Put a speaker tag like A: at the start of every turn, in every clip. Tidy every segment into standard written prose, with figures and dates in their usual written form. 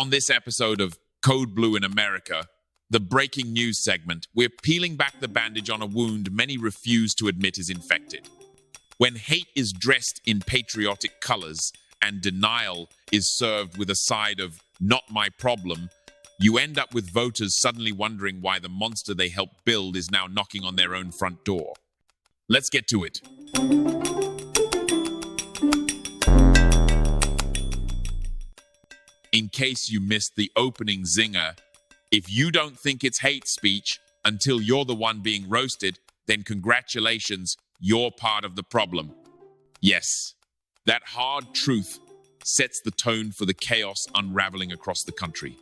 A: On this episode of Code Blue in America, the breaking news segment, we're peeling back the bandage on a wound many refuse to admit is infected. When hate is dressed in patriotic colors and denial is served with a side of not my problem, you end up with voters suddenly wondering why the monster they helped build is now knocking on their own front door. Let's get to it. In case you missed the opening zinger, if you don't think it's hate speech until you're the one being roasted, then congratulations, you're part of the problem. Yes, that hard truth sets the tone for the chaos unraveling across the country.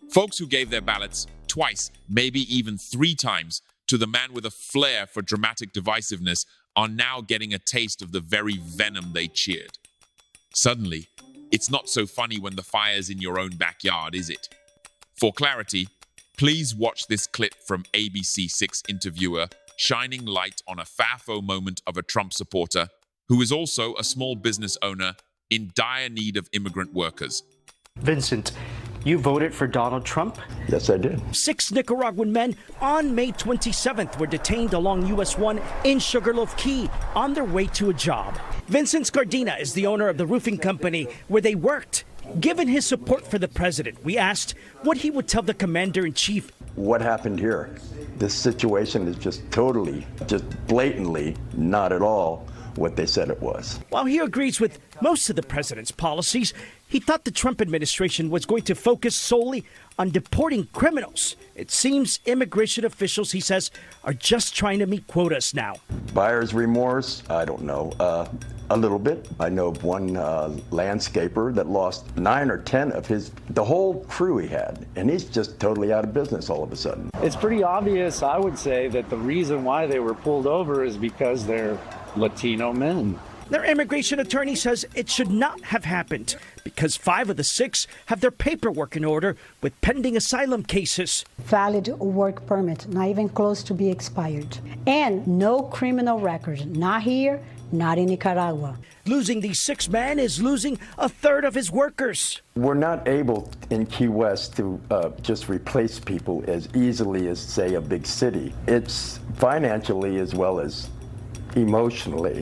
A: Folks who gave their ballots twice, maybe even 3 times, to the man with a flair for dramatic divisiveness are now getting a taste of the very venom they cheered. Suddenly, it's not so funny when the fire's in your own backyard, is it? For clarity, please watch this clip from ABC6 interviewer shining light on a FAFO moment of a Trump supporter who is also a small business owner in dire need of immigrant workers.
B: Vincent, you voted for Donald Trump?
C: Yes, I did.
D: 6 Nicaraguan men on May 27th were detained along US 1 in Sugarloaf Key on their way to a job. Vincent Scardina is the owner of the roofing company where they worked. Given his support for the president, we asked what he would tell the commander-in-chief.
C: What happened here? This situation is just blatantly not at all what they said it was.
D: While he agrees with most of the president's policies, he thought the Trump administration was going to focus solely on deporting criminals. It seems immigration officials, he says, are just trying to meet quotas now.
C: Buyer's remorse? I don't know. A little bit. I know of one landscaper that lost 9 or 10 of the whole crew he had, and he's just totally out of business all of a sudden.
E: It's pretty obvious, I would say, that the reason why they were pulled over is because they're Latino men.
D: Their immigration attorney says it should not have happened because 5 of the 6 have their paperwork in order with pending asylum cases.
F: Valid work permit, not even close to be expired. And no criminal record, not here, not in Nicaragua.
D: Losing these 6 men is losing a third of his workers.
C: We're not able in Key West to just replace people as easily as, say, a big city. It's financially as well as emotionally.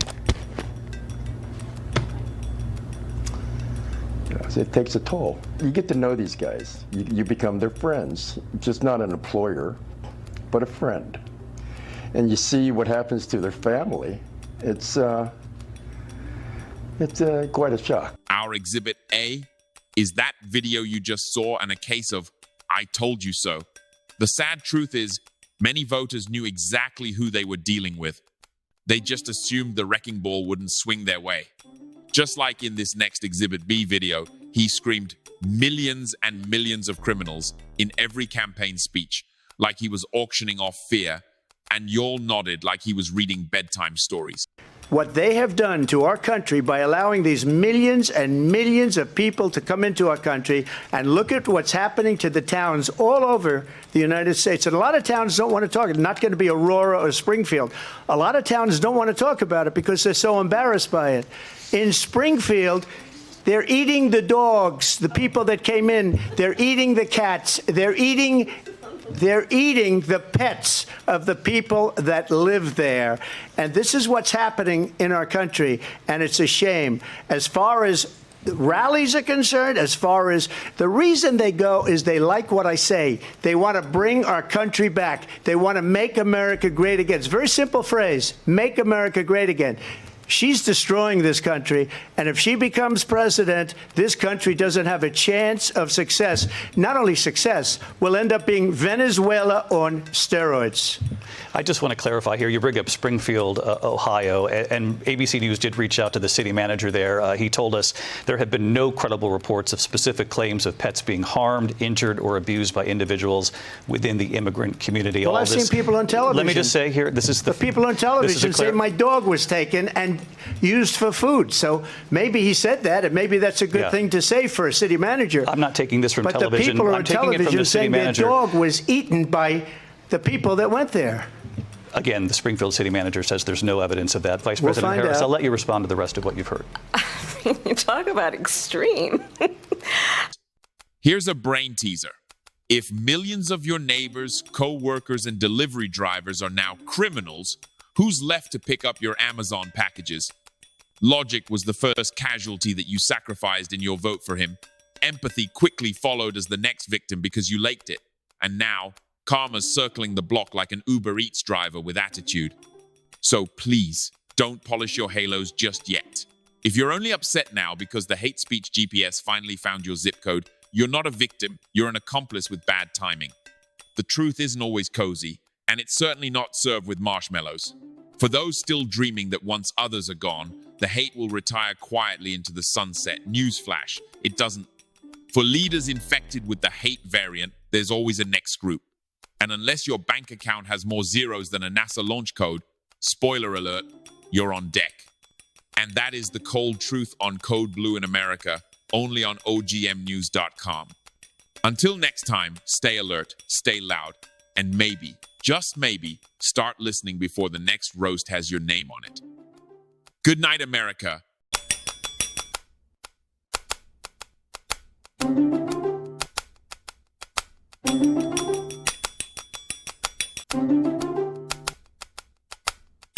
C: It takes a toll. You get to know these guys. You become their friends, just not an employer, but a friend. And you see what happens to their family. It's quite a shock.
A: Our Exhibit A is that video you just saw and a case of I told you so. The sad truth is many voters knew exactly who they were dealing with. They just assumed the wrecking ball wouldn't swing their way. Just like in this next Exhibit B video, he screamed millions and millions of criminals in every campaign speech, like he was auctioning off fear, and y'all nodded like he was reading bedtime stories.
G: What they have done to our country by allowing these millions and millions of people to come into our country, and look at what's happening to the towns all over the United States. And a lot of towns don't want to talk. It's not going to be Aurora or Springfield. A lot of towns don't want to talk about it because they're so embarrassed by it. In Springfield, they're eating the dogs, the people that came in. They're eating the cats. They're eating the pets of the people that live there. And this is what's happening in our country, and it's a shame. As far as rallies are concerned, as far as the reason they go is they like what I say. They want to bring our country back. They want to make America great again. It's a very simple phrase, make America great again. She's destroying this country, and if she becomes president, this country doesn't have a chance of success. Not only success, we'll end up being Venezuela on steroids.
H: I just want to clarify here. You bring up Springfield, Ohio, and ABC News did reach out to the city manager there. He told us there have been no credible reports of specific claims of pets being harmed, injured, or abused by individuals within the immigrant community.
G: Well, I've seen people on television.
H: Let me just say here, this is the
G: people on television say my dog was taken and used for food. So maybe he said that, and maybe that's a good thing to say for a city manager.
H: I'm not taking this from television.
G: But the people
H: I'm
G: on
H: taking it from
G: television
H: the city
G: saying their
H: manager.
G: dog was eaten by the people that went there.
H: Again, the Springfield city manager says there's no evidence of that. Vice President Harris, I'll let you respond to the rest of what you've heard.
I: You talk about extreme.
A: Here's a brain teaser. If millions of your neighbors, co-workers, and delivery drivers are now criminals, who's left to pick up your Amazon packages? Logic was the first casualty that you sacrificed in your vote for him. Empathy quickly followed as the next victim because you laked it. And now, karma's circling the block like an Uber Eats driver with attitude. So please, don't polish your halos just yet. If you're only upset now because the hate speech GPS finally found your zip code, you're not a victim, you're an accomplice with bad timing. The truth isn't always cozy, and it's certainly not served with marshmallows. For those still dreaming that once others are gone, the hate will retire quietly into the sunset. Newsflash, it doesn't. For leaders infected with the hate variant, there's always a next group. And unless your bank account has more zeros than a NASA launch code, spoiler alert, you're on deck. And that is the cold truth on Code Blue in America, only on OGMnews.com. Until next time, stay alert, stay loud, and maybe, just maybe, start listening before the next roast has your name on it. Good night, America.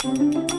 F: Thank you.